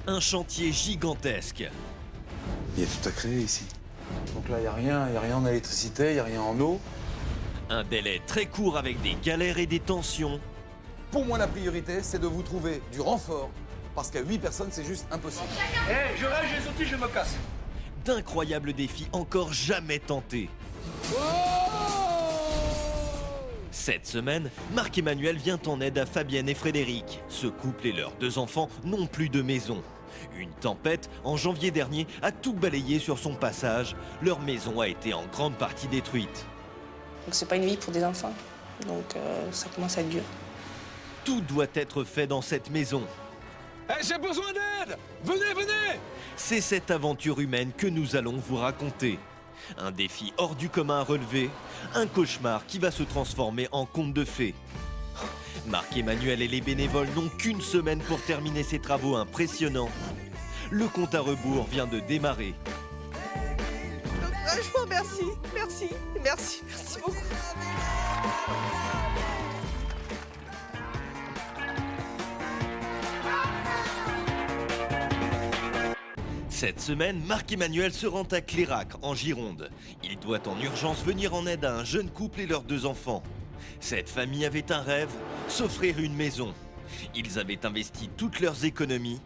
Un chantier gigantesque. Il y a tout à créer ici. Donc là, il n'y a rien en électricité, il n'y a rien en eau. Un délai très court avec des galères et des tensions. Pour moi, la priorité, c'est de vous trouver du renfort. Parce qu'à 8 personnes, c'est juste impossible. Je range les outils, je me casse. D'incroyables défis encore jamais tentés. Cette semaine, Marc-Emmanuel vient en aide à Fabienne et Frédéric. Ce couple et leurs 2 enfants n'ont plus de maison. Une tempête, en janvier dernier, a tout balayé sur son passage. Leur maison a été en grande partie détruite. Donc c'est pas une vie pour des enfants, donc ça commence à être dur. Tout doit être fait dans cette maison. J'ai besoin d'aide. Venez. C'est cette aventure humaine que nous allons vous raconter. Un défi hors du commun à relever, un cauchemar qui va se transformer en conte de fées. Marc-Emmanuel et les bénévoles n'ont qu'une semaine pour terminer ces travaux impressionnants. Le compte à rebours vient de démarrer. Je vous remercie, merci beaucoup. Cette semaine, Marc-Emmanuel se rend à Clérac, en Gironde. Il doit en urgence venir en aide à un jeune couple et leurs 2 enfants. Cette famille avait un rêve, s'offrir une maison. Ils avaient investi toutes leurs économies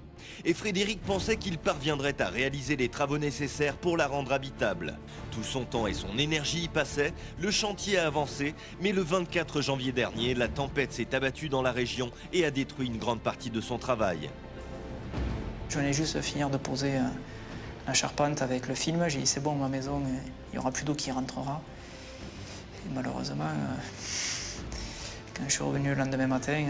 et Frédéric pensait qu'il parviendrait à réaliser les travaux nécessaires pour la rendre habitable. Tout son temps et son énergie y passaient, le chantier a avancé, mais le 24 janvier dernier, la tempête s'est abattue dans la région et a détruit une grande partie de son travail. Je venais juste finir de poser la charpente avec le film. J'ai dit c'est bon, ma maison, il n'y aura plus d'eau qui rentrera. Et malheureusement, quand je suis revenu le lendemain matin,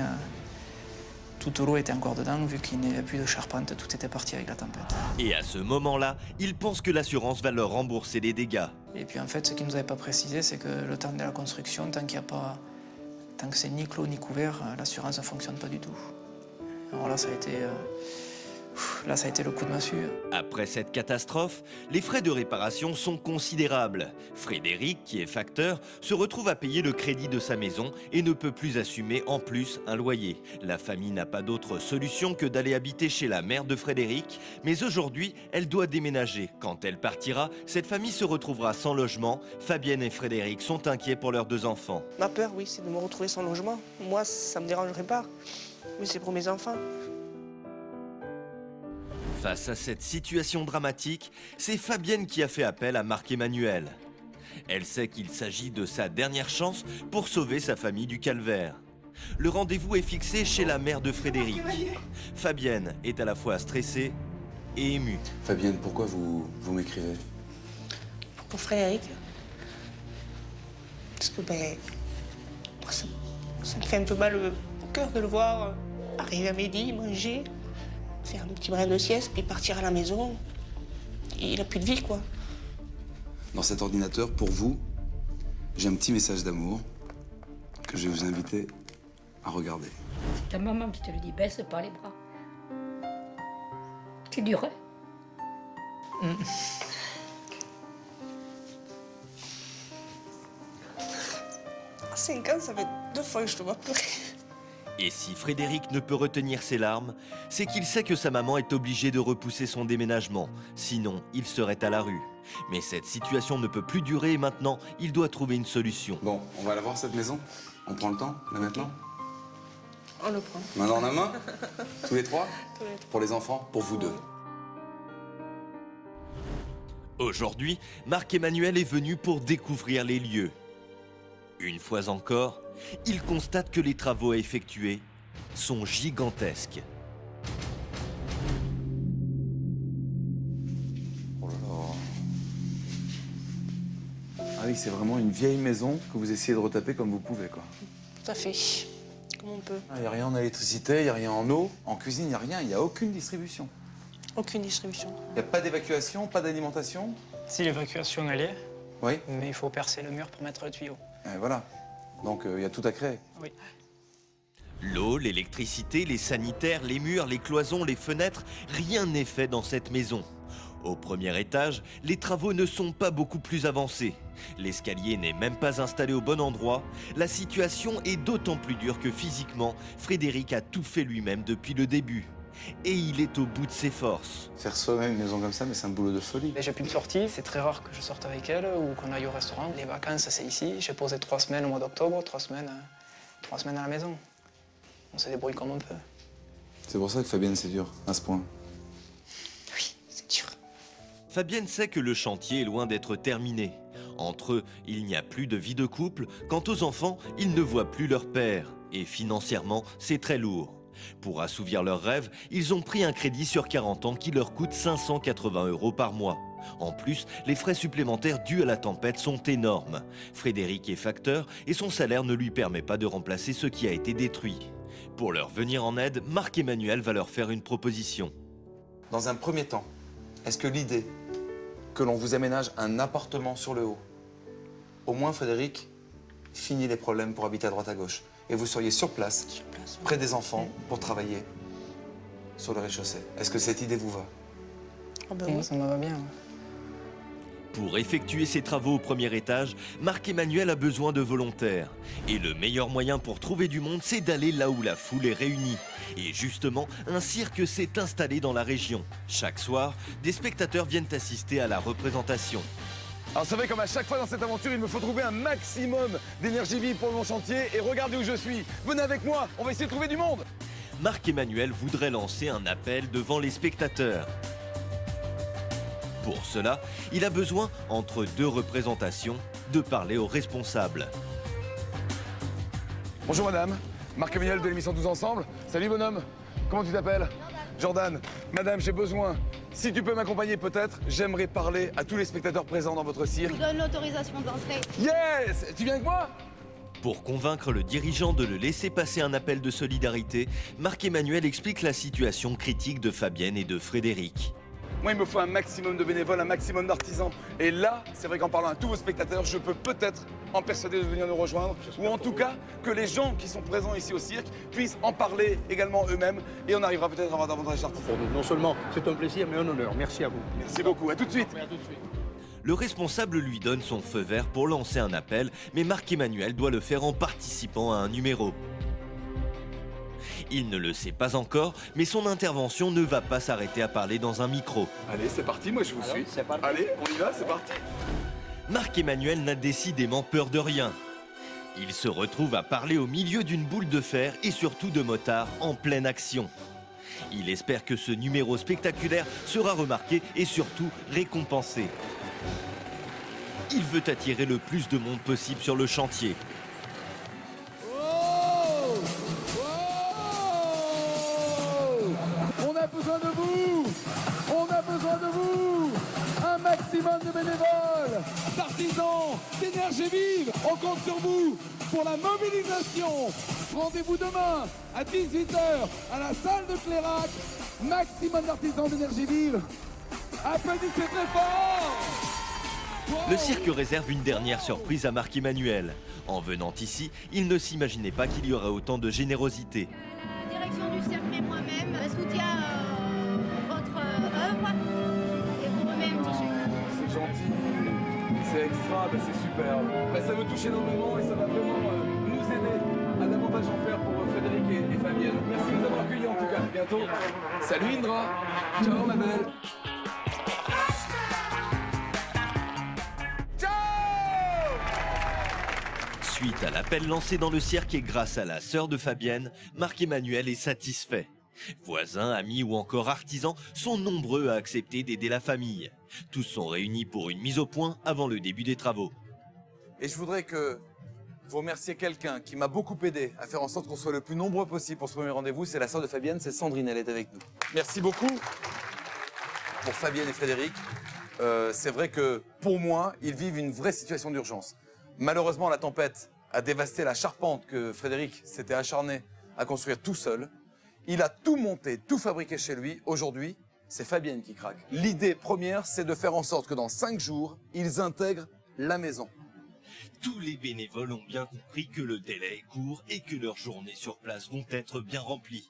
toute l'eau était encore dedans, vu qu'il n'y avait plus de charpente, tout était parti avec la tempête. Et à ce moment-là, il pense que l'assurance va leur rembourser les dégâts. Et puis en fait, ce qu'ils ne nous avaient pas précisé, c'est que le temps de la construction, tant que c'est ni clos ni couvert, l'assurance ne fonctionne pas du tout. Alors là, ça a été le coup de massue. Après cette catastrophe, les frais de réparation sont considérables. Frédéric, qui est facteur, se retrouve à payer le crédit de sa maison et ne peut plus assumer en plus un loyer. La famille n'a pas d'autre solution que d'aller habiter chez la mère de Frédéric, mais aujourd'hui, elle doit déménager. Quand elle partira, cette famille se retrouvera sans logement. Fabienne et Frédéric sont inquiets pour leurs 2 enfants. Ma peur, oui, c'est de me retrouver sans logement. Moi, ça me dérangerait pas, mais c'est pour mes enfants. Face à cette situation dramatique, c'est Fabienne qui a fait appel à Marc-Emmanuel. Elle sait qu'il s'agit de sa dernière chance pour sauver sa famille du calvaire. Le rendez-vous est fixé chez la mère de Frédéric. Fabienne est à la fois stressée et émue. Fabienne, pourquoi vous m'écrivez? Pour Frédéric. Parce que moi, ça me fait un peu mal au cœur de le voir arriver à midi, manger, faire un petit brin de sieste, puis partir à la maison. Il a plus de vie, quoi. Dans cet ordinateur, pour vous, j'ai un petit message d'amour que je vais vous inviter à regarder. C'est ta maman qui te le dit, baisse pas les bras. C'est dur, hein? À 5 ans, ça fait 2 fois que je te vois pleurer. Et si Frédéric ne peut retenir ses larmes, c'est qu'il sait que sa maman est obligée de repousser son déménagement. Sinon, il serait à la rue. Mais cette situation ne peut plus durer et maintenant, il doit trouver une solution. Bon, on va la voir cette maison? On prend le temps, là maintenant? On le prend. Main dans la main? Tous les 3? Tous les 3. Pour les enfants? Pour vous 2? Aujourd'hui, Marc-Emmanuel est venu pour découvrir les lieux. Une fois encore, il constate que les travaux à effectuer sont gigantesques. Oh là là. Ah oui, c'est vraiment une vieille maison que vous essayez de retaper comme vous pouvez, quoi. Tout à fait. Comme on peut. Il n'y a rien en électricité, il n'y a rien en eau, en cuisine, il n'y a rien, il n'y a aucune distribution. Aucune distribution. Il n'y a pas d'évacuation, pas d'alimentation? Si l'évacuation elle est, Oui. mais il faut percer le mur pour mettre le tuyau. Et voilà. Donc il y a tout à créer. Oui. L'eau, l'électricité, les sanitaires, les murs, les cloisons, les fenêtres, rien n'est fait dans cette maison. Au premier étage, les travaux ne sont pas beaucoup plus avancés. L'escalier n'est même pas installé au bon endroit. La situation est d'autant plus dure que physiquement, Frédéric a tout fait lui-même depuis le début. Et il est au bout de ses forces. Faire soi-même une maison comme ça, mais c'est un boulot de folie. J'ai plus de sortie, c'est très rare que je sorte avec elle ou qu'on aille au restaurant. Les vacances, c'est ici. J'ai posé 3 semaines au mois d'octobre, 3 semaines à la maison. On se débrouille comme on peut. C'est pour ça que Fabienne, c'est dur, à ce point. Oui, c'est dur. Fabienne sait que le chantier est loin d'être terminé. Entre eux, il n'y a plus de vie de couple. Quant aux enfants, ils ne voient plus leur père. Et financièrement, c'est très lourd. Pour assouvir leurs rêves, ils ont pris un crédit sur 40 ans qui leur coûte 580 € par mois. En plus, les frais supplémentaires dus à la tempête sont énormes. Frédéric est facteur et son salaire ne lui permet pas de remplacer ce qui a été détruit. Pour leur venir en aide, Marc-Emmanuel va leur faire une proposition. Dans un premier temps, est-ce que l'idée que l'on vous aménage un appartement sur le haut, au moins Frédéric finit les problèmes pour habiter à droite à gauche, et vous seriez sur place, près des enfants, pour travailler sur le rez-de-chaussée. Est-ce que cette idée vous va? Ah ben Moi, oui. ça me va bien. Ouais. Pour effectuer ses travaux au premier étage, Marc-Emmanuel a besoin de volontaires. Et le meilleur moyen pour trouver du monde, c'est d'aller là où la foule est réunie. Et justement, un cirque s'est installé dans la région. Chaque soir, des spectateurs viennent assister à la représentation. Alors c'est vrai, comme à chaque fois dans cette aventure, il me faut trouver un maximum d'énergie vive pour mon chantier et regardez où je suis. Venez avec moi, on va essayer de trouver du monde. Marc-Emmanuel voudrait lancer un appel devant les spectateurs. Pour cela, il a besoin, entre 2 représentations, de parler aux responsables. Bonjour madame, Marc-Emmanuel de l'émission Tous Ensemble. Salut bonhomme, comment tu t'appelles? Jordan. Madame, j'ai besoin, si tu peux m'accompagner peut-être, j'aimerais parler à tous les spectateurs présents dans votre Je cirque. vous donne l'autorisation d'entrée. Yes! Tu viens avec moi? Pour convaincre le dirigeant de le laisser passer un appel de solidarité, Marc-Emmanuel explique la situation critique de Fabienne et de Frédéric. Moi, il me faut un maximum de bénévoles, un maximum d'artisans. Et là, c'est vrai qu'en parlant à tous vos spectateurs, je peux peut-être en persuader de venir nous rejoindre. Ou en tout cas, que les gens qui sont présents ici au cirque puissent en parler également eux-mêmes. Et on arrivera peut-être à avoir davantage d'artistes. Pour nous, non seulement c'est un plaisir, mais un honneur. Merci à vous. Merci beaucoup. À tout de suite. À tout de suite. Le responsable lui donne son feu vert pour lancer un appel, mais Marc-Emmanuel doit le faire en participant à un numéro. Il ne le sait pas encore, mais son intervention ne va pas s'arrêter à parler dans un micro. Allez, c'est parti. Moi, je vous suis. Allez, on y va, c'est parti. Marc-Emmanuel n'a décidément peur de rien. Il se retrouve à parler au milieu d'une boule de fer et surtout de motards en pleine action. Il espère que ce numéro spectaculaire sera remarqué et surtout récompensé. Il veut attirer le plus de monde possible sur le chantier. On a besoin de vous! On a besoin de vous! Un maximum de bénévoles, d'artisans, d'énergie vive! On compte sur vous pour la mobilisation! Rendez-vous demain à 18h à la salle de Clérac. Maximum d'artisans d'énergie vive! Applaudissez très fort! Le cirque réserve une dernière surprise à Marc-Emmanuel. En venant ici, il ne s'imaginait pas qu'il y aurait autant de générosité. La direction du cirque et moi-même soutient votre œuvre et vous remet un petit chèque. C'est gentil, c'est extra, ben c'est super. Ben ça me touche énormément et ça va vraiment nous aider à davantage en faire pour Frédéric et Fabienne. Merci de nous avoir accueillis en tout cas. À bientôt. Salut Indra. Ciao ma belle. Suite à l'appel lancé dans le cirque et grâce à la sœur de Fabienne, Marc-Emmanuel est satisfait. Voisins, amis ou encore artisans sont nombreux à accepter d'aider la famille. Tous sont réunis pour une mise au point avant le début des travaux. Et je voudrais que vous remerciez quelqu'un qui m'a beaucoup aidé à faire en sorte qu'on soit le plus nombreux possible pour ce premier rendez-vous. C'est la sœur de Fabienne, c'est Sandrine, elle est avec nous. Merci beaucoup pour Fabienne et Frédéric. C'est vrai que pour moi, ils vivent une vraie situation d'urgence. Malheureusement, la tempête a dévasté la charpente que Frédéric s'était acharné à construire tout seul. Il a tout monté, tout fabriqué chez lui. Aujourd'hui, c'est Fabienne qui craque. L'idée première, c'est de faire en sorte que dans 5 jours, ils intègrent la maison. Tous les bénévoles ont bien compris que le délai est court et que leurs journées sur place vont être bien remplies.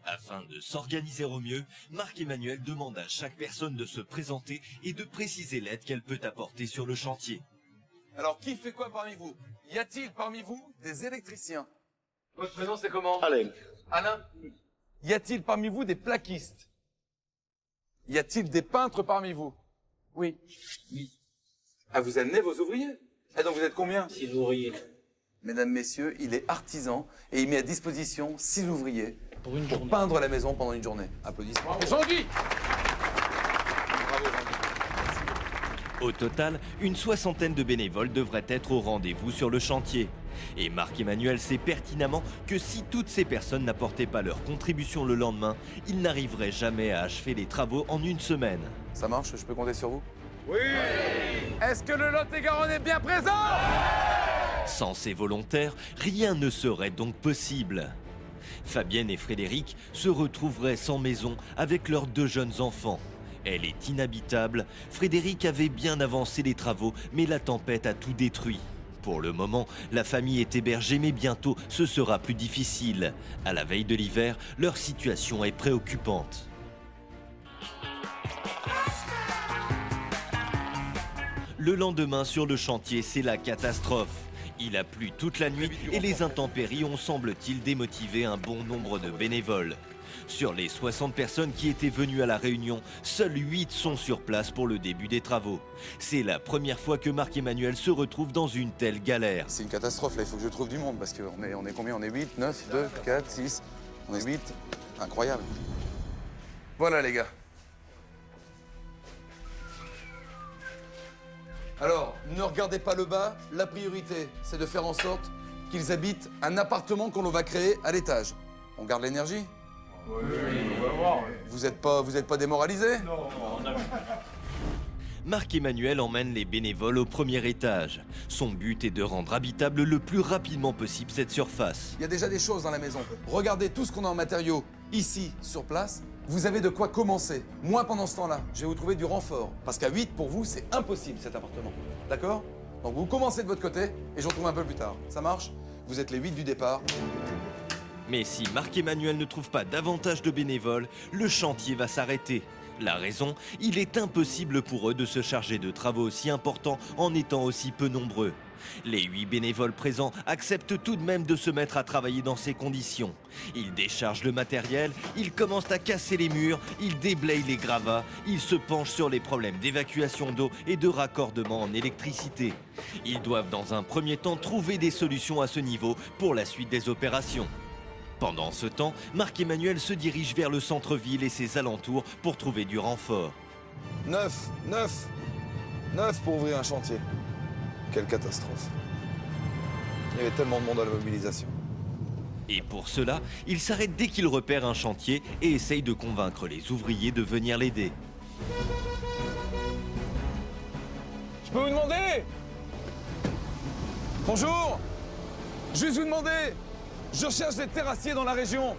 Afin de s'organiser au mieux, Marc-Emmanuel demande à chaque personne de se présenter et de préciser l'aide qu'elle peut apporter sur le chantier. Alors, qui fait quoi parmi vous? Y a-t-il parmi vous des électriciens? Votre prénom c'est comment? Alain. Alain, Y a-t-il parmi vous des plaquistes? Y a-t-il des peintres parmi vous? Oui. Ah, vous amenez vos ouvriers? Et donc vous êtes combien? 6 ouvriers. Mesdames, messieurs, il est artisan et il met à disposition 6 ouvriers Pour une pour journée. peindre la maison pendant une journée. Applaudissements. Jean-Guy. Bravo, Jean-Guy. Au total, une soixantaine de bénévoles devraient être au rendez-vous sur le chantier. Et Marc-Emmanuel sait pertinemment que si toutes ces personnes n'apportaient pas leur contribution le lendemain, ils n'arriveraient jamais à achever les travaux en une semaine. Ça marche? Je peux compter sur vous? Oui. Est-ce que le Lot-et-Garonne est bien présent? Sans ces volontaires, rien ne serait donc possible. Fabienne et Frédéric se retrouveraient sans maison avec leurs 2 jeunes enfants. Elle est inhabitable. Frédéric avait bien avancé les travaux, mais la tempête a tout détruit. Pour le moment, la famille est hébergée, mais bientôt ce sera plus difficile. À la veille de l'hiver, leur situation est préoccupante. Le lendemain, sur le chantier, c'est la catastrophe. Il a plu toute la nuit et les intempéries ont, semble-t-il, démotivé un bon nombre de bénévoles. Sur les 60 personnes qui étaient venues à la réunion, seuls 8 sont sur place pour le début des travaux. C'est la première fois que Marc-Emmanuel se retrouve dans une telle galère. C'est une catastrophe, là, il faut que je trouve du monde, parce qu'on est combien? On est 8, 9, 2, 4, 6, on est 8. Incroyable. Voilà, les gars. Alors, ne regardez pas le bas, la priorité, c'est de faire en sorte qu'ils habitent un appartement qu'on va créer à l'étage. On garde l'énergie? Oui, on va voir. Vous êtes pas démoralisés? Non. Marc-Emmanuel emmène les bénévoles au premier étage. Son but est de rendre habitable le plus rapidement possible cette surface. Il y a déjà des choses dans la maison. Regardez tout ce qu'on a en matériaux ici, sur place. Vous avez de quoi commencer. Moi, pendant ce temps-là, je vais vous trouver du renfort. Parce qu'à 8, pour vous, c'est impossible cet appartement. D'accord? Donc vous commencez de votre côté et je vous retrouve un peu plus tard. Ça marche? Vous êtes les 8 du départ. Mais si Marc-Emmanuel ne trouve pas davantage de bénévoles, le chantier va s'arrêter. La raison, il est impossible pour eux de se charger de travaux aussi importants en étant aussi peu nombreux. Les 8 bénévoles présents acceptent tout de même de se mettre à travailler dans ces conditions. Ils déchargent le matériel, ils commencent à casser les murs, ils déblayent les gravats, ils se penchent sur les problèmes d'évacuation d'eau et de raccordement en électricité. Ils doivent dans un premier temps trouver des solutions à ce niveau pour la suite des opérations. Pendant ce temps, Marc-Emmanuel se dirige vers le centre-ville et ses alentours pour trouver du renfort. 9 pour ouvrir un chantier. Quelle catastrophe. Il y avait tellement de monde à la mobilisation. Et pour cela, il s'arrête dès qu'il repère un chantier et essaye de convaincre les ouvriers de venir l'aider. Je peux vous demander? Bonjour. Juste vous demander. Je cherche des terrassiers dans la région.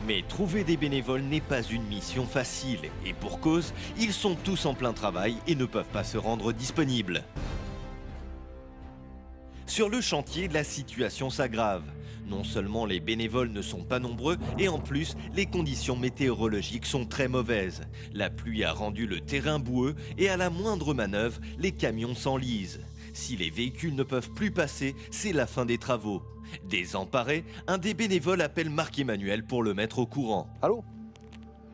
Mais trouver des bénévoles n'est pas une mission facile. Et pour cause, ils sont tous en plein travail et ne peuvent pas se rendre disponibles. Sur le chantier, la situation s'aggrave. Non seulement les bénévoles ne sont pas nombreux, et en plus, les conditions météorologiques sont très mauvaises. La pluie a rendu le terrain boueux et à la moindre manœuvre, les camions s'enlisent. Si les véhicules ne peuvent plus passer, c'est la fin des travaux. Désemparé, un des bénévoles appelle Marc-Emmanuel pour le mettre au courant. Allô?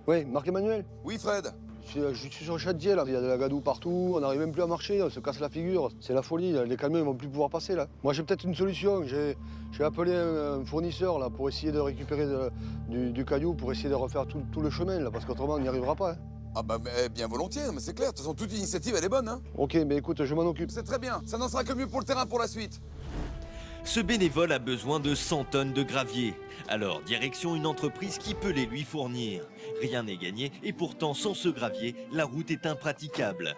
Oui, Marc-Emmanuel? Oui, Fred. Je suis sur le chantier, là. Il y a de la gadoue partout, on n'arrive même plus à marcher, on se casse la figure. C'est la folie, là. Les camions ne vont plus pouvoir passer, là. Moi, j'ai peut-être une solution. J'ai appelé un fournisseur, là, pour essayer de récupérer du caillou, pour essayer de refaire tout le chemin, là, parce qu'autrement, on n'y arrivera pas. Hein. Ah bah bien volontiers, mais c'est clair. De toute façon, toute initiative, elle est bonne. Hein. Ok, mais écoute, je m'en occupe. C'est très bien. Ça n'en sera que mieux pour le terrain pour la suite. Ce bénévole a besoin de 100 tonnes de gravier. Alors, direction une entreprise qui peut les lui fournir. Rien n'est gagné et pourtant, sans ce gravier, la route est impraticable.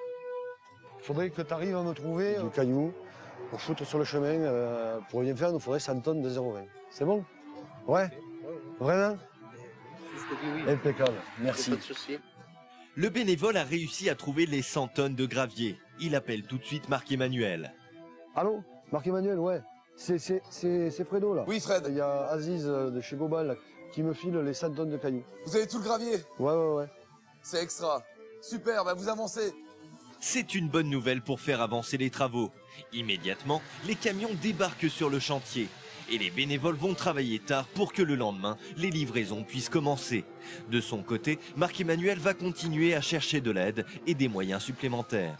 Faudrait que tu arrives à me trouver du caillou pour foutre sur le chemin. Pour bien faire, il nous faudrait 100 tonnes de 0,20. C'est bon? Ouais? Vraiment? Impeccable, merci. Le bénévole a réussi à trouver les 100 tonnes de gravier. Il appelle tout de suite Marc-Emmanuel. Allô? Marc-Emmanuel, ouais. C'est Fredo, là. Oui, Fred. Il y a Aziz de chez Gobal là, qui me file les 100 tonnes de cailloux. Vous avez tout le gravier? Ouais. C'est extra. Super, bah vous avancez. C'est une bonne nouvelle pour faire avancer les travaux. Immédiatement, les camions débarquent sur le chantier. Et les bénévoles vont travailler tard pour que le lendemain, les livraisons puissent commencer. De son côté, Marc-Emmanuel va continuer à chercher de l'aide et des moyens supplémentaires.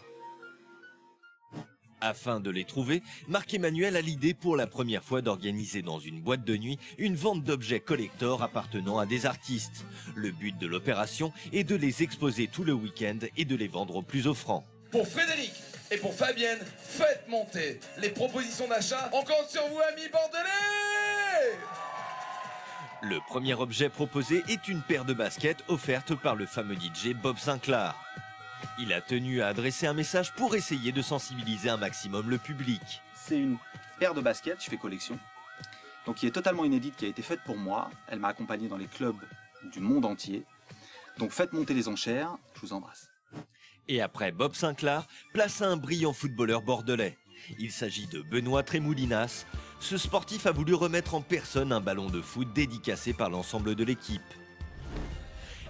Afin de les trouver, Marc-Emmanuel a l'idée pour la première fois d'organiser dans une boîte de nuit une vente d'objets collector appartenant à des artistes. Le but de l'opération est de les exposer tout le week-end et de les vendre au plus offrant. Pour Frédéric et pour Fabienne, faites monter les propositions d'achat. On compte sur vous, amis bordelais! Le premier objet proposé est une paire de baskets offerte par le fameux DJ Bob Sinclair. Il a tenu à adresser un message pour essayer de sensibiliser un maximum le public. C'est une paire de baskets, je fais collection, donc qui est totalement inédite, qui a été faite pour moi. Elle m'a accompagné dans les clubs du monde entier. Donc faites monter les enchères, je vous embrasse. Et après Bob Sinclair, place à un brillant footballeur bordelais. Il s'agit de Benoît Trémoulinas. Ce sportif a voulu remettre en personne un ballon de foot dédicacé par l'ensemble de l'équipe.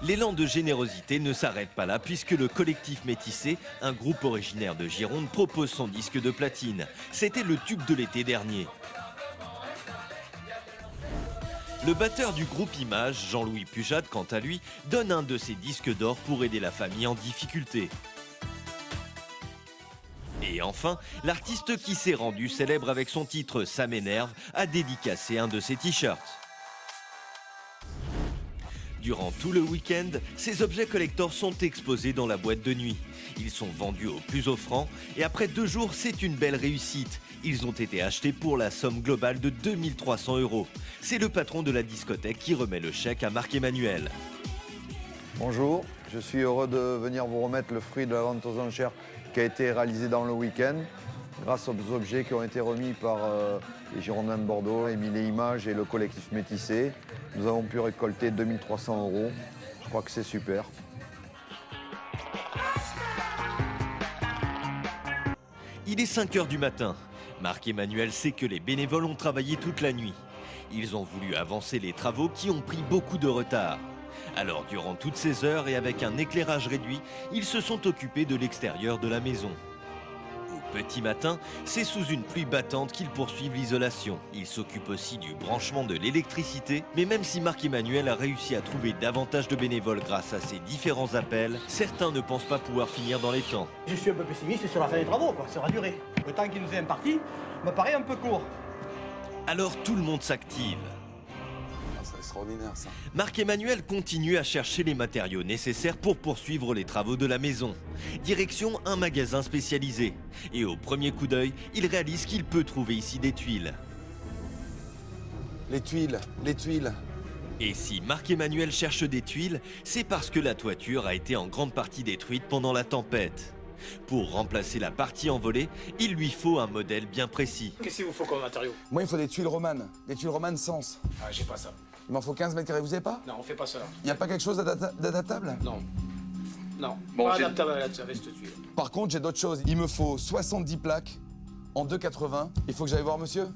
L'élan de générosité ne s'arrête pas là puisque le collectif Métissé, un groupe originaire de Gironde, propose son disque de platine. C'était le tube de l'été dernier. Le batteur du groupe Image, Jean-Louis Pujade, quant à lui, donne un de ses disques d'or pour aider la famille en difficulté. Et enfin, l'artiste qui s'est rendu célèbre avec son titre « Ça m'énerve » a dédicacé un de ses t-shirts. Durant tout le week-end, ces objets collector sont exposés dans la boîte de nuit. Ils sont vendus au plus offrant et après 2 jours, c'est une belle réussite. Ils ont été achetés pour la somme globale de 2300 €. C'est le patron de la discothèque qui remet le chèque à Marc-Emmanuel. Bonjour, je suis heureux de venir vous remettre le fruit de la vente aux enchères qui a été réalisée dans le week-end grâce aux objets qui ont été remis par les Girondins de Bordeaux, Émile et Images et le collectif Métissé. Nous avons pu récolter 2300 €. Je crois que c'est super. Il est 5 h du matin. Marc-Emmanuel sait que les bénévoles ont travaillé toute la nuit. Ils ont voulu avancer les travaux qui ont pris beaucoup de retard. Alors, durant toutes ces heures et avec un éclairage réduit, ils se sont occupés de l'extérieur de la maison. Au petit matin, c'est sous une pluie battante qu'ils poursuivent l'isolation. Ils s'occupent aussi du branchement de l'électricité. Mais même si Marc-Emmanuel a réussi à trouver davantage de bénévoles grâce à ses différents appels, certains ne pensent pas pouvoir finir dans les temps. Je suis un peu pessimiste sur la fin des travaux, quoi. Ça va durer. Le temps qui nous est imparti me paraît un peu court. Alors tout le monde s'active. C'est extraordinaire ça. Marc-Emmanuel continue à chercher les matériaux nécessaires pour poursuivre les travaux de la maison. Direction un magasin spécialisé. Et au premier coup d'œil, il réalise qu'il peut trouver ici des tuiles. Les tuiles, les tuiles. Et si Marc-Emmanuel cherche des tuiles, c'est parce que la toiture a été en grande partie détruite pendant la tempête. Pour remplacer la partie envolée, il lui faut un modèle bien précis. Qu'est-ce qu'il vous faut comme matériau? Moi, il faut des tuiles romanes. Des tuiles romanes Sens. Ah, j'ai pas ça. Il m'en faut 15 mètres carrés, vous avez pas? Non, on fait pas ça. Il n'y a pas quelque chose d'adaptable? Non. Non, Bon, pas adaptable à cette tuile. Par contre, j'ai d'autres choses. Il me faut 70 plaques en 2,80. Il faut que j'aille voir monsieur?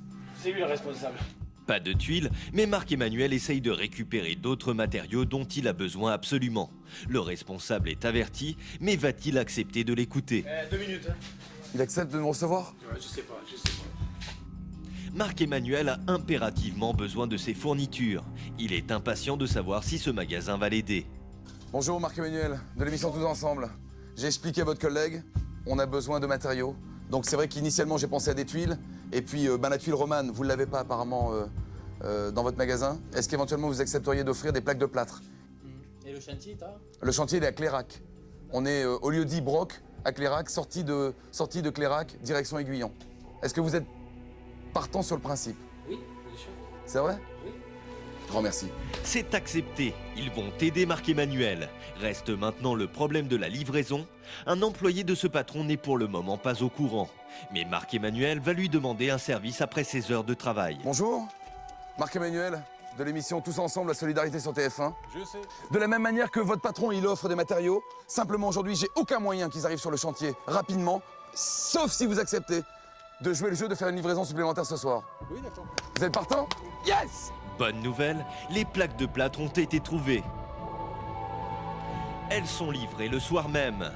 C'est lui le responsable. Pas de tuiles, mais Marc-Emmanuel essaye de récupérer d'autres matériaux dont il a besoin absolument. Le responsable est averti, mais va-t-il accepter de l'écouter? 2 minutes. Hein. Il accepte de me recevoir? Ouais, je sais pas. Marc-Emmanuel a impérativement besoin de ses fournitures. Il est impatient de savoir si ce magasin va l'aider. Bonjour Marc-Emmanuel, de l'émission Tous Ensemble. J'ai expliqué à votre collègue, on a besoin de matériaux. Donc c'est vrai qu'initialement j'ai pensé à des tuiles, et puis la tuile romane, vous ne l'avez pas apparemment dans votre magasin. Est-ce qu'éventuellement vous accepteriez d'offrir des plaques de plâtre? Et le chantier, t'as? Le chantier il est à Clérac. On est au lieu-dit Broc, à Clérac, sortie de Clérac, direction Aiguillon. Est-ce que vous êtes partant sur le principe? Oui, bien sûr. C'est vrai? Oui. Grand merci. C'est accepté, ils vont aider Marc-Emmanuel. Reste maintenant le problème de la livraison. Un employé de ce patron n'est pour le moment pas au courant. Mais Marc-Emmanuel va lui demander un service après ses heures de travail. Bonjour, Marc-Emmanuel, de l'émission Tous Ensemble, la solidarité sur TF1. Je sais. De la même manière que votre patron, il offre des matériaux, simplement aujourd'hui, j'ai aucun moyen qu'ils arrivent sur le chantier rapidement, sauf si vous acceptez de jouer le jeu de faire une livraison supplémentaire ce soir. Oui, d'accord. Vous êtes partant? Yes! Bonne nouvelle, les plaques de plâtre ont été trouvées. Elles sont livrées le soir même.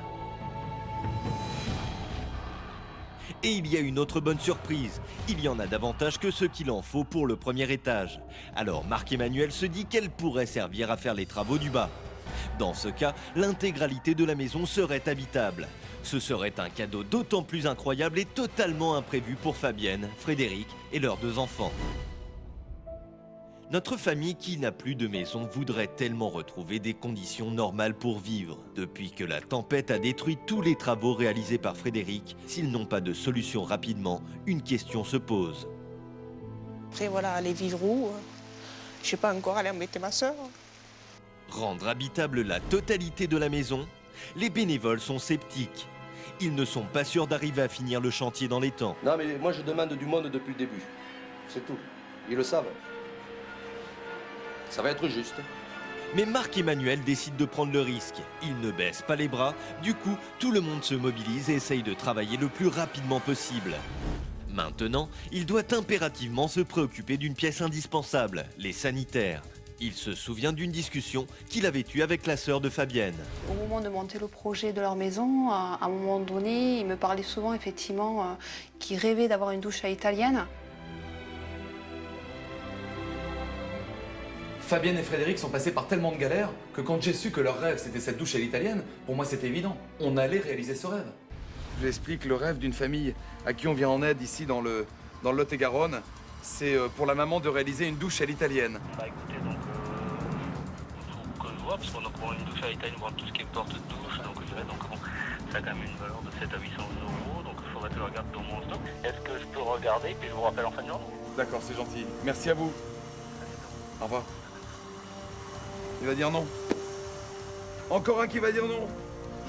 Et il y a une autre bonne surprise. Il y en a davantage que ce qu'il en faut pour le premier étage. Alors Marc-Emmanuel se dit qu'elle pourrait servir à faire les travaux du bas. Dans ce cas, l'intégralité de la maison serait habitable. Ce serait un cadeau d'autant plus incroyable et totalement imprévu pour Fabienne, Frédéric et leurs 2 enfants. Notre famille qui n'a plus de maison voudrait tellement retrouver des conditions normales pour vivre. Depuis que la tempête a détruit tous les travaux réalisés par Frédéric, s'ils n'ont pas de solution rapidement, une question se pose. Après, voilà, aller vivre où? Je sais pas encore aller embêter ma soeur. Rendre habitable la totalité de la maison? Les bénévoles sont sceptiques. Ils ne sont pas sûrs d'arriver à finir le chantier dans les temps. Non, mais moi je demande du monde depuis le début. C'est tout. Ils le savent. Ça va être juste. Mais Marc-Emmanuel décide de prendre le risque. Il ne baisse pas les bras, du coup, tout le monde se mobilise et essaye de travailler le plus rapidement possible. Maintenant, il doit impérativement se préoccuper d'une pièce indispensable, les sanitaires. Il se souvient d'une discussion qu'il avait eue avec la sœur de Fabienne. Au moment de monter le projet de leur maison, à un moment donné, il me parlait souvent effectivement qu'il rêvait d'avoir une douche à l'italienne. Fabienne et Frédéric sont passés par tellement de galères que quand j'ai su que leur rêve c'était cette douche à l'italienne, pour moi c'était évident. On allait réaliser ce rêve. Je vous explique le rêve d'une famille à qui on vient en aide ici dans le Lot-et-Garonne. C'est pour la maman de réaliser une douche à l'italienne. Bah écoutez, donc faut que je vois, parce qu'on a pour une douche à l'italienne, voir tout ce qui est porte de douche, donc je dirais, donc bon, ça a quand même une valeur de 700 à 800 €, donc il faudrait que je regarde dans mon stock. Est-ce que je peux regarder, puis je vous rappelle en fin de journée? D'accord, c'est gentil. Merci à vous. Au revoir. Il va dire non. Encore un qui va dire non.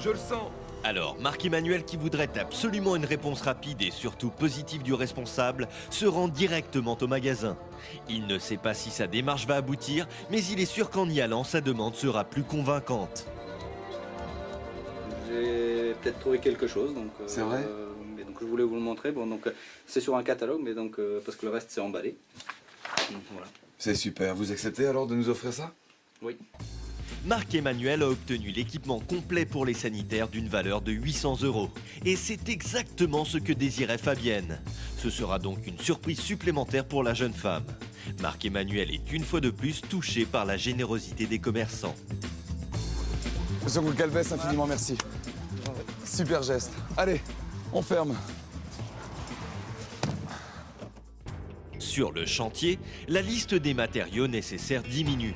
Je le sens. Alors, Marc-Emmanuel, qui voudrait absolument une réponse rapide et surtout positive du responsable, se rend directement au magasin. Il ne sait pas si sa démarche va aboutir, mais il est sûr qu'en y allant, sa demande sera plus convaincante. J'ai peut-être trouvé quelque chose, donc. C'est vrai. Mais donc je voulais vous le montrer. Bon, donc c'est sur un catalogue, mais donc parce que le reste c'est emballé. Donc, voilà. C'est super. Vous acceptez alors de nous offrir ça? Oui. Marc-Emmanuel a obtenu l'équipement complet pour les sanitaires d'une valeur de 800 €. Et c'est exactement ce que désirait Fabienne. Ce sera donc une surprise supplémentaire pour la jeune femme. Marc-Emmanuel est une fois de plus touché par la générosité des commerçants. Monsieur Goulcalves, infiniment merci. Super geste. Allez, on ferme. Sur le chantier, la liste des matériaux nécessaires diminue.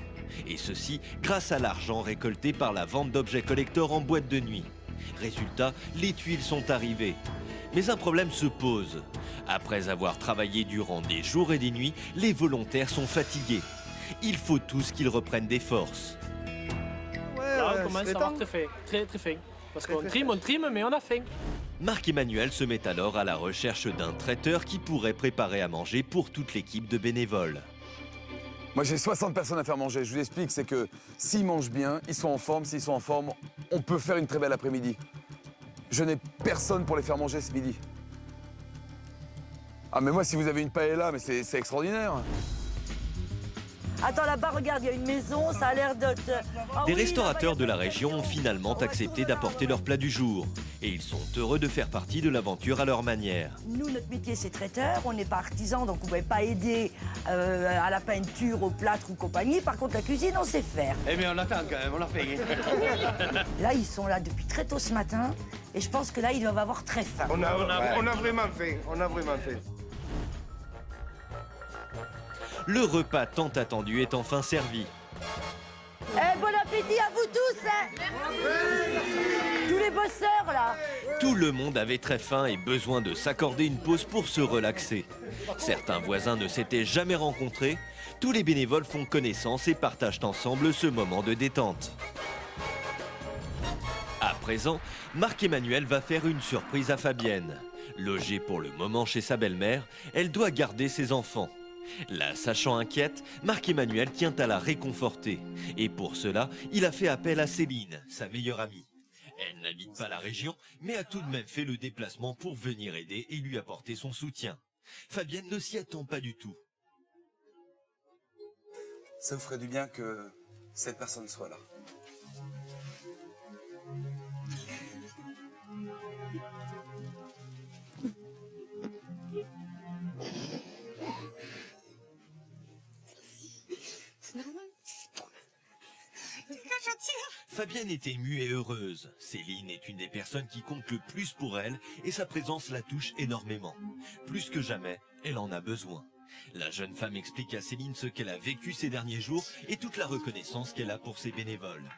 Et ceci grâce à l'argent récolté par la vente d'objets collecteurs en boîte de nuit. Résultat, les tuiles sont arrivées. Mais un problème se pose. Après avoir travaillé durant des jours et des nuits, les volontaires sont fatigués. Il faut tous qu'ils reprennent des forces. Là, on commence à avoir très faim, très faim. Parce qu'on trime, mais on a faim. Marc-Emmanuel se met alors à la recherche d'un traiteur qui pourrait préparer à manger pour toute l'équipe de bénévoles. Moi j'ai 60 personnes à faire manger. Je vous explique, c'est que s'ils mangent bien, ils sont en forme. S'ils sont en forme, on peut faire une très belle après-midi. Je n'ai personne pour les faire manger ce midi. Ah mais moi si vous avez une paella, mais c'est extraordinaire. Attends, là-bas, regarde, il y a une maison, ça a l'air d'être... Des restaurateurs de la région ont finalement accepté d'apporter leur plat du jour. Et ils sont heureux de faire partie de l'aventure à leur manière. Nous, notre métier, c'est traiteur, on n'est pas artisan, donc on ne pouvait pas aider à la peinture, au plâtre ou compagnie. Par contre, la cuisine, on sait faire. Eh bien, on attend quand même, on l'a fait. Là, ils sont là depuis très tôt ce matin, et je pense que là, ils doivent avoir très faim. On a vraiment faim, on a vraiment faim. Le repas tant attendu est enfin servi. Bon appétit à vous tous, hein. Tous les bosseurs, là. Tout le monde avait très faim et besoin de s'accorder une pause pour se relaxer. Certains voisins ne s'étaient jamais rencontrés. Tous les bénévoles font connaissance et partagent ensemble ce moment de détente. À présent, Marc-Emmanuel va faire une surprise à Fabienne. Logée pour le moment chez sa belle-mère, elle doit garder ses enfants. La sachant inquiète, Marc-Emmanuel tient à la réconforter. Et pour cela, il a fait appel à Céline, sa meilleure amie. Elle n'habite pas la région, mais a tout de même fait le déplacement pour venir aider et lui apporter son soutien. Fabienne ne s'y attend pas du tout. Ça vous ferait du bien que cette personne soit là. Fabienne est émue et heureuse. Céline est une des personnes qui compte le plus pour elle et sa présence la touche énormément. Plus que jamais, elle en a besoin. La jeune femme explique à Céline ce qu'elle a vécu ces derniers jours et toute la reconnaissance qu'elle a pour ses bénévoles.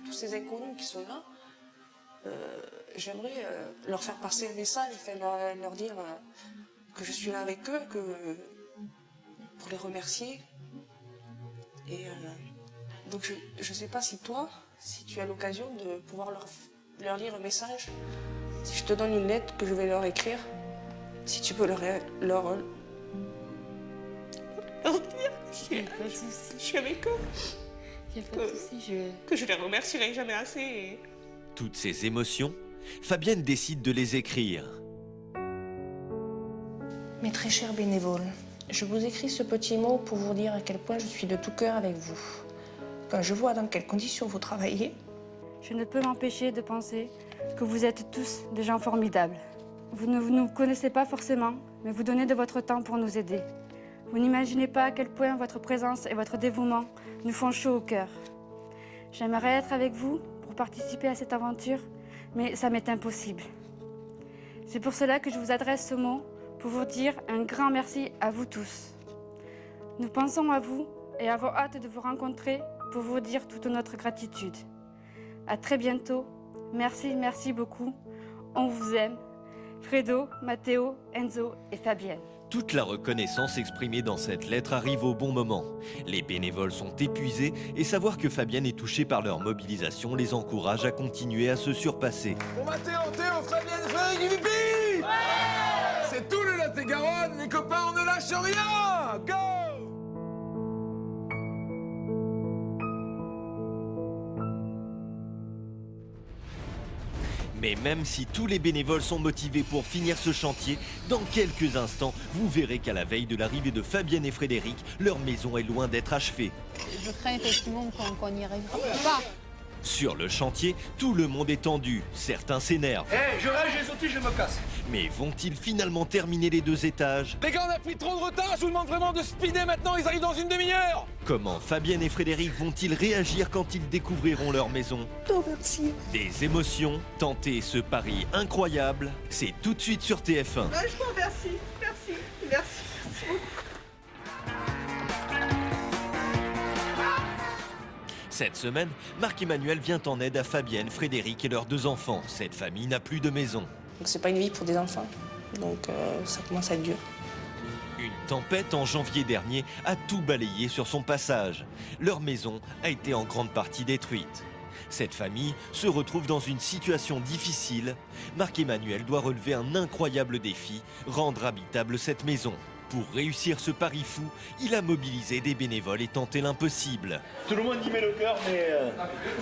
Tous ces inconnus qui sont là, j'aimerais leur faire passer un message, leur dire que je suis là avec eux, pour les remercier. Et donc je ne sais pas si toi, si tu as l'occasion de pouvoir leur lire un message, si je te donne une lettre que je vais leur écrire, si tu peux leur dire que je suis avec eux, que je les remercierai jamais assez. Toutes ces émotions, Fabienne décide de les écrire. Mes très chers bénévoles, je vous écris ce petit mot pour vous dire à quel point je suis de tout cœur avec vous. Quand je vois dans quelles conditions vous travaillez, je ne peux m'empêcher de penser que vous êtes tous des gens formidables. Vous ne nous connaissez pas forcément, mais vous donnez de votre temps pour nous aider. Vous n'imaginez pas à quel point votre présence et votre dévouement nous font chaud au cœur. J'aimerais être avec vous pour participer à cette aventure, mais ça m'est impossible. C'est pour cela que je vous adresse ce mot pour vous dire un grand merci à vous tous. Nous pensons à vous et avons hâte de vous rencontrer pour vous dire toute notre gratitude. À très bientôt. Merci, merci beaucoup. On vous aime. Fredo, Matteo, Enzo et Fabienne. Toute la reconnaissance exprimée dans cette lettre arrive au bon moment. Les bénévoles sont épuisés et savoir que Fabienne est touchée par leur mobilisation les encourage à continuer à se surpasser. Bon Théo, Fabienne, Frédéric, Vivi, c'est tout le Lot-et-Garonne, les copains, on ne lâche rien. Go! Mais même si tous les bénévoles sont motivés pour finir ce chantier, dans quelques instants, vous verrez qu'à la veille de l'arrivée de Fabienne et Frédéric, leur maison est loin d'être achevée. Je crains effectivement qu'on n'y arrivera pas. Sur le chantier, tout le monde est tendu, certains s'énervent. Je rage, j'ai sauté, je me casse. Mais vont-ils finalement terminer les 2 étages? Les gars, on a pris trop de retard, je vous demande vraiment de speeder maintenant, ils arrivent dans une demi-heure. Comment Fabienne et Frédéric vont-ils réagir quand ils découvriront leur maison? Oh, merci. Des émotions, tenter ce pari incroyable, c'est tout de suite sur TF1. Franchement, merci beaucoup. Cette semaine, Marc-Emmanuel vient en aide à Fabienne, Frédéric et leurs 2 enfants. Cette famille n'a plus de maison. Donc c'est pas une vie pour des enfants, donc ça commence à être dur. Une tempête en janvier dernier a tout balayé sur son passage. Leur maison a été en grande partie détruite. Cette famille se retrouve dans une situation difficile. Marc-Emmanuel doit relever un incroyable défi, rendre habitable cette maison. Pour réussir ce pari fou, il a mobilisé des bénévoles et tenté l'impossible. Tout le monde y met le cœur, mais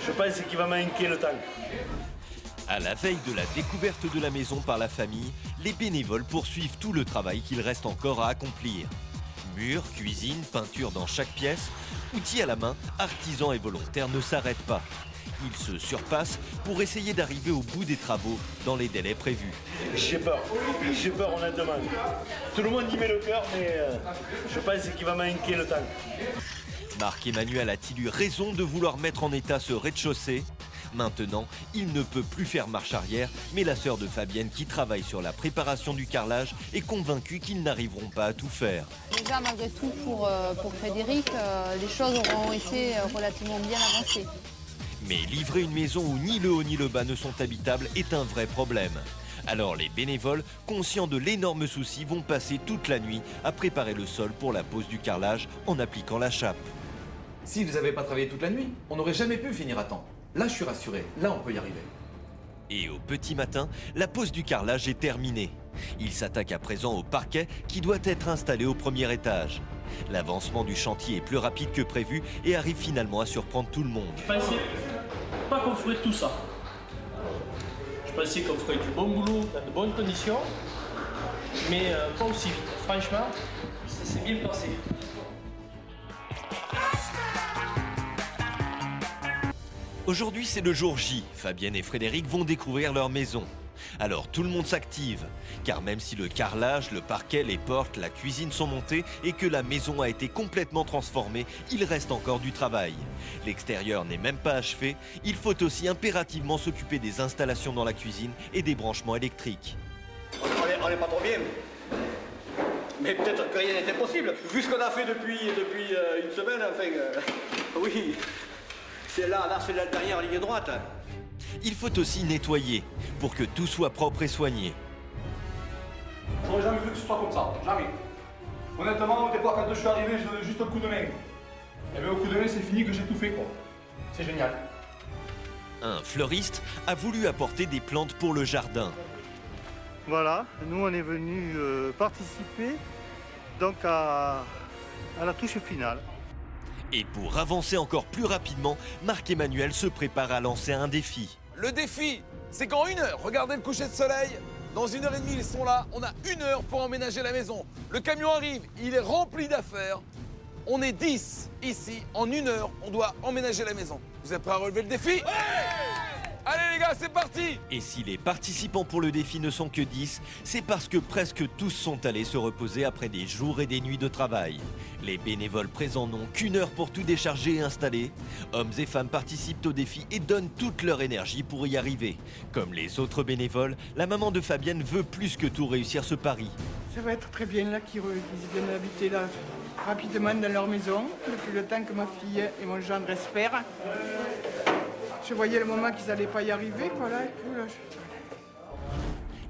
je pense qu'il va manquer le temps. À la veille de la découverte de la maison par la famille, les bénévoles poursuivent tout le travail qu'il reste encore à accomplir. Murs, cuisine, peinture dans chaque pièce, outils à la main, artisans et volontaires ne s'arrêtent pas. Ils se surpassent pour essayer d'arriver au bout des travaux dans les délais prévus. J'ai peur honnêtement. Tout le monde y met le cœur, mais je pense qu'il va manquer le temps. Marc-Emmanuel a-t-il eu raison de vouloir mettre en état ce rez-de-chaussée? Maintenant, il ne peut plus faire marche arrière, mais la sœur de Fabienne, qui travaille sur la préparation du carrelage, est convaincue qu'ils n'arriveront pas à tout faire. Déjà, malgré tout, pour Frédéric, les choses auront été relativement bien avancées. Mais livrer une maison où ni le haut ni le bas ne sont habitables est un vrai problème. Alors les bénévoles, conscients de l'énorme souci, vont passer toute la nuit à préparer le sol pour la pose du carrelage en appliquant la chape. Si vous n'avez pas travaillé toute la nuit, on n'aurait jamais pu finir à temps. Là, je suis rassuré. Là, on peut y arriver. Et au petit matin, la pose du carrelage est terminée. Il s'attaque à présent au parquet qui doit être installé au premier étage. L'avancement du chantier est plus rapide que prévu et arrive finalement à surprendre tout le monde. Je pensais pas qu'on ferait tout ça. Je pensais qu'on ferait du bon boulot dans de bonnes conditions, mais pas aussi vite. Franchement, ça s'est bien passé. Aujourd'hui, c'est le jour J. Fabienne et Frédéric vont découvrir leur maison. Alors tout le monde s'active, car même si le carrelage, le parquet, les portes, la cuisine sont montés et que la maison a été complètement transformée, il reste encore du travail. L'extérieur n'est même pas achevé, il faut aussi impérativement s'occuper des installations dans la cuisine et des branchements électriques. On n'est pas trop bien. Mais peut-être que rien n'était possible. Vu ce qu'on a fait depuis une semaine, enfin, oui. C'est là c'est la dernière ligne droite. Il faut aussi nettoyer pour que tout soit propre et soigné. J'aurais jamais vu que ce soit comme ça, jamais. Honnêtement, au départ, quand je suis arrivé, je donnais juste un coup de main. Et bien au coup de main, c'est fini que j'ai tout fait, quoi. C'est génial. Un fleuriste a voulu apporter des plantes pour le jardin. Voilà, nous on est venus participer donc à la touche finale. Et pour avancer encore plus rapidement, Marc-Emmanuel se prépare à lancer un défi. Le défi, c'est qu'en 1 heure, regardez le coucher de soleil. Dans 1h30, ils sont là. On a 1 heure pour emménager la maison. Le camion arrive, il est rempli d'affaires. On est 10 ici. En 1 heure, on doit emménager la maison. Vous êtes prêts à relever le défi? Allez les gars, c'est parti! Et si les participants pour le défi ne sont que 10, c'est parce que presque tous sont allés se reposer après des jours et des nuits de travail. Les bénévoles présents n'ont qu'1 heure pour tout décharger et installer. Hommes et femmes participent au défi et donnent toute leur énergie pour y arriver. Comme les autres bénévoles, la maman de Fabienne veut plus que tout réussir ce pari. Ça va être très bien là qu'ils viennent habiter là rapidement dans leur maison, depuis le temps que ma fille et mon gendre espèrent. Je voyais le moment qu'ils n'allaient pas y arriver, voilà, et tout, là.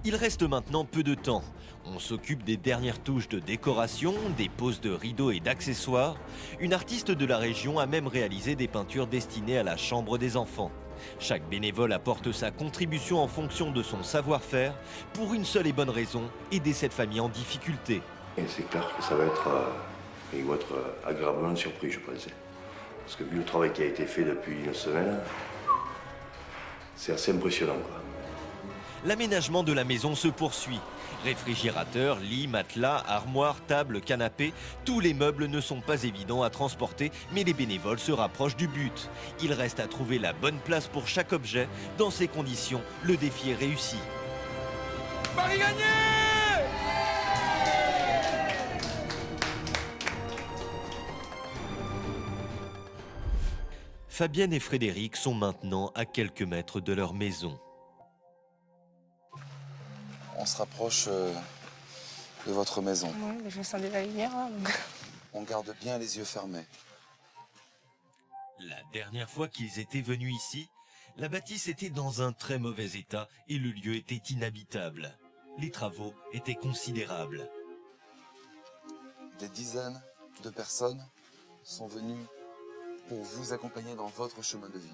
Il reste maintenant peu de temps. On s'occupe des dernières touches de décoration, des poses de rideaux et d'accessoires. Une artiste de la région a même réalisé des peintures destinées à la chambre des enfants. Chaque bénévole apporte sa contribution en fonction de son savoir-faire, pour une seule et bonne raison, aider cette famille en difficulté. Et c'est clair que ça va être, ils vont être agréablement surpris, je pense. Parce que vu le travail qui a été fait depuis 1 semaine, c'est assez impressionnant, quoi. L'aménagement de la maison se poursuit. Réfrigérateur, lit, matelas, armoire, table, canapé, tous les meubles ne sont pas évidents à transporter, mais les bénévoles se rapprochent du but. Il reste à trouver la bonne place pour chaque objet. Dans ces conditions, le défi est réussi. Paris gagné! Fabienne et Frédéric sont maintenant à quelques mètres de leur maison. On se rapproche de votre maison. Oui, mais je sens déjà la lumière là. Donc... On garde bien les yeux fermés. La dernière fois qu'ils étaient venus ici, la bâtisse était dans un très mauvais état et le lieu était inhabitable. Les travaux étaient considérables. Des dizaines de personnes sont venues pour vous accompagner dans votre chemin de vie.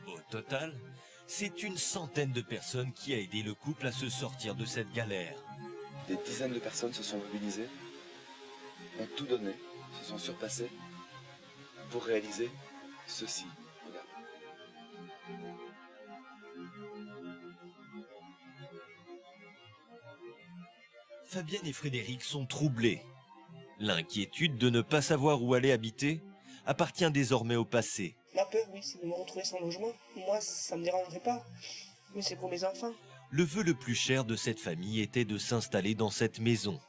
Au total, c'est une centaine de personnes qui a aidé le couple à se sortir de cette galère. Des dizaines de personnes se sont mobilisées, ont tout donné, se sont surpassées pour réaliser ceci. Regarde. Fabienne et Frédéric sont troublés. L'inquiétude de ne pas savoir où aller habiter appartient désormais au passé. Ma peur, oui, c'est de me retrouver sans logement. Moi, ça me dérangerait pas. Mais c'est pour mes enfants. Le vœu le plus cher de cette famille était de s'installer dans cette maison.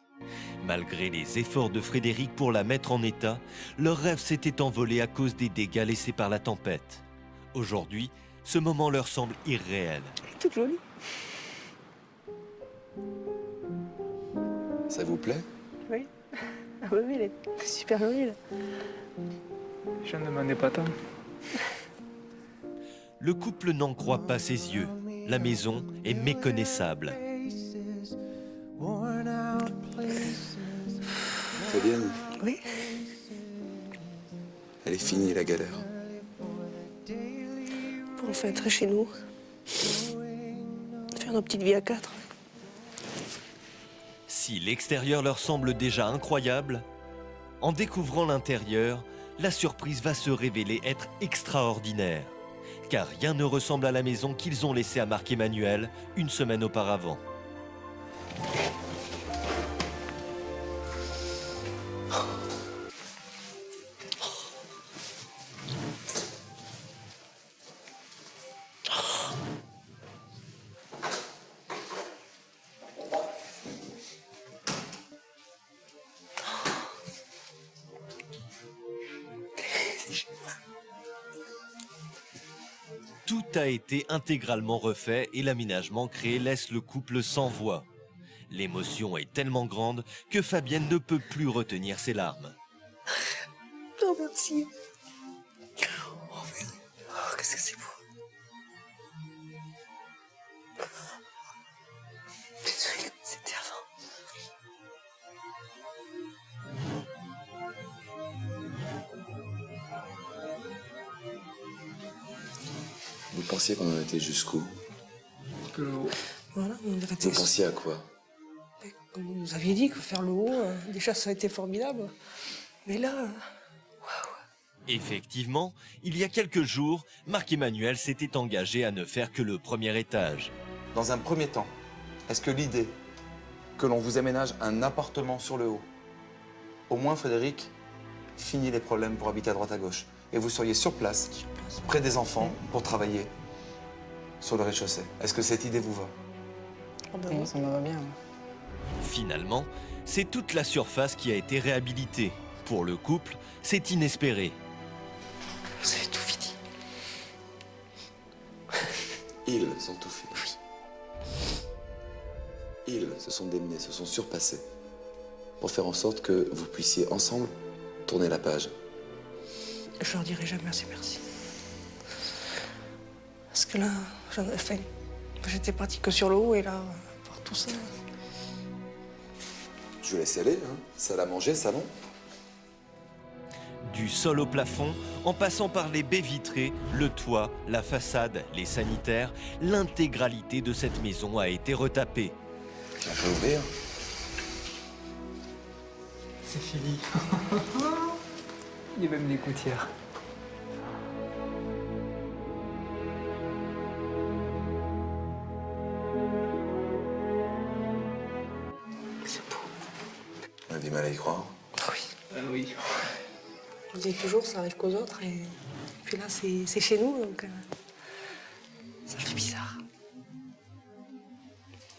Malgré les efforts de Frédéric pour la mettre en état, leur rêve s'était envolé à cause des dégâts laissés par la tempête. Aujourd'hui, ce moment leur semble irréel. Elle est toute jolie. Ça vous plaît? Oui. Ah oui, elle est super jolie là. Je ne demandais pas tant. Le couple n'en croit pas ses yeux. La maison est méconnaissable. Fabienne? Oui. Elle est finie la galère. Pour enfin être chez nous. Faire nos petites vies à 4. Si l'extérieur leur semble déjà incroyable, en découvrant l'intérieur, la surprise va se révéler être extraordinaire. Car rien ne ressemble à la maison qu'ils ont laissée à Marc-Emmanuel 1 semaine auparavant. tout a été intégralement refait et l'aménagement créé laisse le couple sans voix. L'émotion est tellement grande que Fabienne ne peut plus retenir ses larmes. Oh, merci. Oh, qu'est-ce que c'est beau. Désolée, comme c'était avant. Vous pensiez qu'on en était jusqu'où? Que le haut. Voilà, on est resté. Vous pensiez à quoi? Comme vous nous aviez dit, que faire le haut, déjà ça a été formidable. Mais là. Effectivement, il y a quelques jours, Marc-Emmanuel s'était engagé à ne faire que le premier étage. Dans un premier temps, est-ce que l'idée que l'on vous aménage un appartement sur le haut, au moins Frédéric finit les problèmes pour habiter à droite à gauche, et vous seriez sur place, près des enfants, pour travailler sur le rez-de-chaussée. Est-ce que cette idée vous va? Oui, ça me va bien. Finalement, c'est toute la surface qui a été réhabilitée. Pour le couple, c'est inespéré. Vous avez tout fini. Ils ont tout fait. Oui. Ils se sont démenés, se sont surpassés pour faire en sorte que vous puissiez ensemble tourner la page. Je leur dirai jamais assez merci. Parce que là, j'étais partie que sur le haut et là, pour tout ça. Je vous laisse aller, hein. Salle à manger, salon. Du sol au plafond, en passant par les baies vitrées, le toit, la façade, les sanitaires, l'intégralité de cette maison a été retapée. On peut ouvrir. C'est fini. Il y a même des gouttières. On a du mal à y croire. Oui. Oui. Je dis toujours, ça arrive qu'aux autres et puis là, c'est chez nous, donc ça fait bizarre.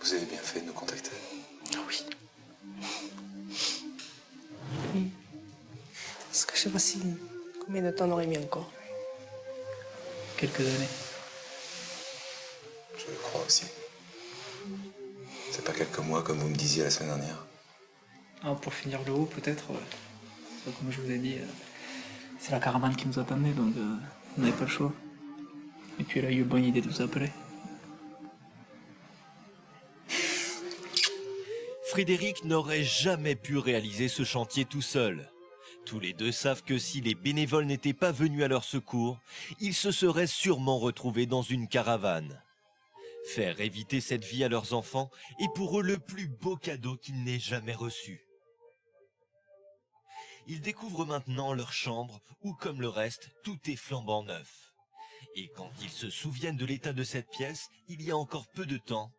Vous avez bien fait de nous contacter. Oui. Parce que je sais pas si combien de temps on aurait mis encore. Quelques années. Je le crois aussi. C'est pas quelques mois comme vous me disiez la semaine dernière. Ah, pour finir le haut, peut-être. Comme je vous ai dit, c'est la caravane qui nous attendait, donc on n'avait pas le choix. Et puis elle a eu bonne idée de nous appeler. Frédéric n'aurait jamais pu réaliser ce chantier tout seul. Tous les deux savent que si les bénévoles n'étaient pas venus à leur secours, ils se seraient sûrement retrouvés dans une caravane. Faire éviter cette vie à leurs enfants est pour eux le plus beau cadeau qu'ils n'aient jamais reçu. Ils découvrent maintenant leur chambre où, comme le reste, tout est flambant neuf. Et quand ils se souviennent de l'état de cette pièce, il y a encore peu de temps,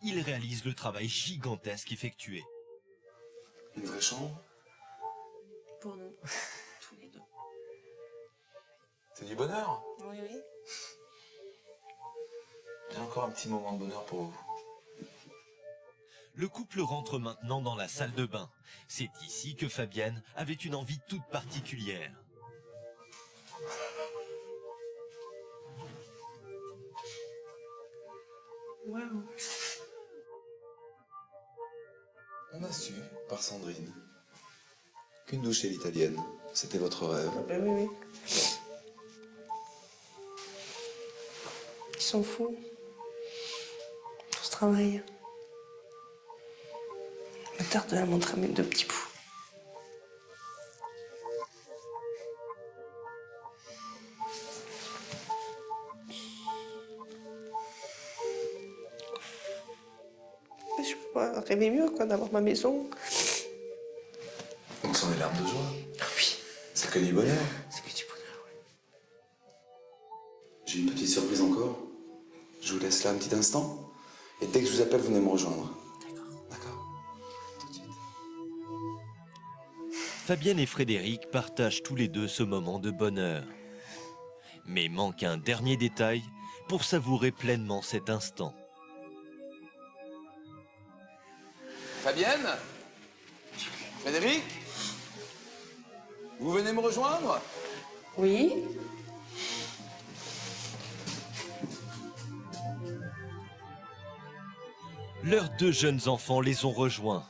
ils réalisent le travail gigantesque effectué. Une vraie chambre? Pour nous, tous les deux. C'est du bonheur? Oui, oui. J'ai encore un petit moment de bonheur pour vous. Le couple rentre maintenant dans la salle de bain. C'est ici que Fabienne avait une envie toute particulière. Wow. On a su, par Sandrine, qu'une douche à l'italienne, c'était votre rêve. Ben oui, oui. Ils sont fous. Tout ce travail. La terre de la montrer à mes deux petits bouts. Mais je peux pas rêver mieux, quoi, d'avoir ma maison. On sent les larmes de joie. Oui. C'est que du bonheur. C'est que du bonheur, oui. J'ai une petite surprise encore. Je vous laisse là un petit instant. Et dès que je vous appelle, vous venez me rejoindre. Fabienne et Frédéric partagent tous les deux ce moment de bonheur. Mais manque un dernier détail pour savourer pleinement cet instant. Fabienne? Frédéric? Vous venez me rejoindre? Oui. Leurs 2 jeunes enfants les ont rejoints.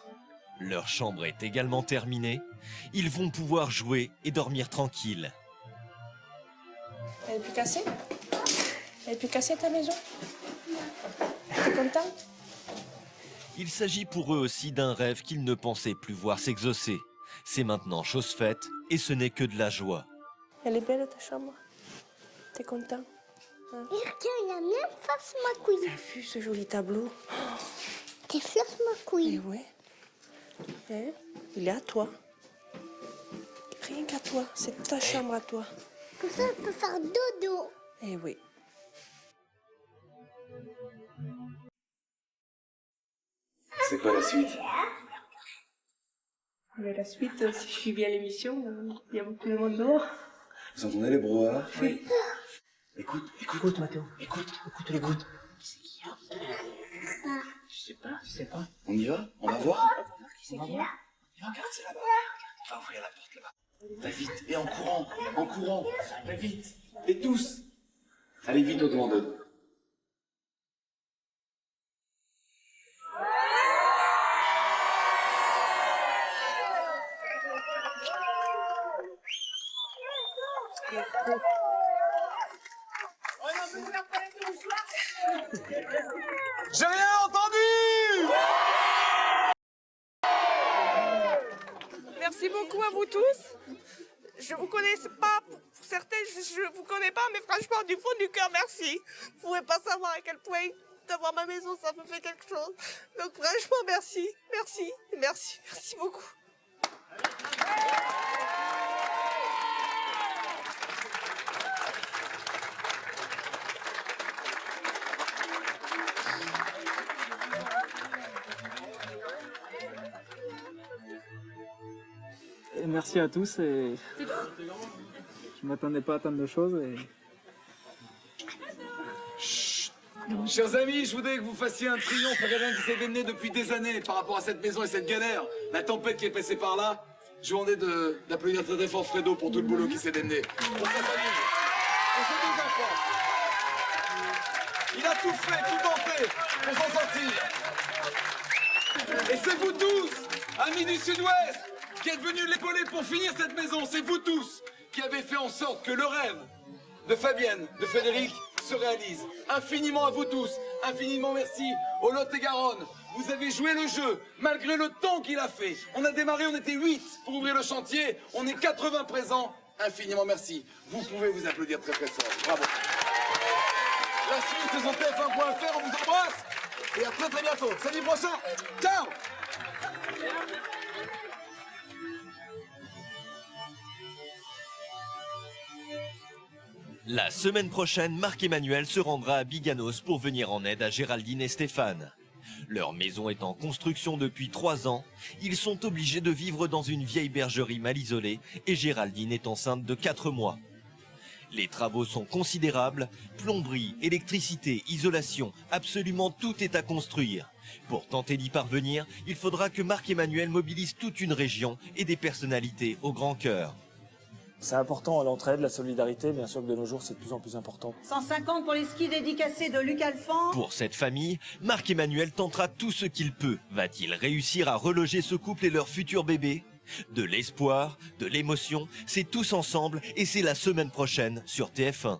Leur chambre est également terminée. Ils vont pouvoir jouer et dormir tranquilles. Elle est plus cassée? Elle est plus cassée ta maison? T'es content? Il s'agit pour eux aussi d'un rêve qu'ils ne pensaient plus voir s'exaucer. C'est maintenant chose faite et ce n'est que de la joie. Elle est belle ta chambre? T'es content? Hein? Il a même face ma couille. T'as vu ce joli tableau? T'es face ma couille. Eh ouais. Hein? Il est à toi. Rien qu'à toi. C'est ta chambre à toi. Comme ça, on peut faire dodo. Eh oui. C'est quoi la suite? Mais la suite, si je suis bien l'émission, il y a beaucoup de monde dehors. Vous entendez les brouhahas? Oui. Écoute, Mathéo. Écoute les gouttes. Je sais pas. On y va? On va voir? On va voir. Regarde, c'est là-bas. On va ouvrir la porte là-bas. Va vite, et en courant. Va vite. Et tous. Allez vite au-devant d'eux. J'ai rien entendu! Merci beaucoup à vous tous. Je vous connais pas, pour certains, je vous connais pas, mais franchement, du fond du cœur, merci. Vous pouvez pas savoir à quel point d'avoir ma maison, ça me fait quelque chose. Donc franchement, merci beaucoup. Et merci à tous et je m'attendais pas à tant de choses et... Chers amis, je voudrais que vous fassiez un triomphe à quelqu'un qui s'est démené depuis des années par rapport à cette maison et cette galère. La tempête qui est passée par là. Je vous demandais d'applaudir très fort Fredo pour tout le boulot qui s'est démené. Pour sa famille, pour ses 2 enfants. Il a tout fait, tout tenté pour s'en sortir. Et c'est vous tous, amis du Sud-Ouest, qui êtes venus l'épauler pour finir cette maison. C'est vous tous qui avez fait en sorte que le rêve de Fabienne, de Frédéric, se réalise. Infiniment à vous tous, infiniment merci au Lot-et-Garonne. Vous avez joué le jeu, malgré le temps qu'il a fait. On a démarré, on était 8 pour ouvrir le chantier. On est 80 présents. Infiniment merci. Vous pouvez vous applaudir très fort. Bravo. La suite, c'est sur TF1.fr. On vous embrasse. Et à très bientôt. Samedi prochain. Ciao. La semaine prochaine, Marc-Emmanuel se rendra à Biganos pour venir en aide à Géraldine et Stéphane. Leur maison est en construction depuis 3 ans. Ils sont obligés de vivre dans une vieille bergerie mal isolée et Géraldine est enceinte de 4 mois. Les travaux sont considérables. Plomberie, électricité, isolation, absolument tout est à construire. Pour tenter d'y parvenir, il faudra que Marc-Emmanuel mobilise toute une région et des personnalités au grand cœur. C'est important, l'entraide, la solidarité, bien sûr que de nos jours c'est de plus en plus important. 150 pour les skis dédicacés de Luc Alphand. Pour cette famille, Marc-Emmanuel tentera tout ce qu'il peut. Va-t-il réussir à reloger ce couple et leur futur bébé? De l'espoir, de l'émotion, c'est tous ensemble et c'est la semaine prochaine sur TF1.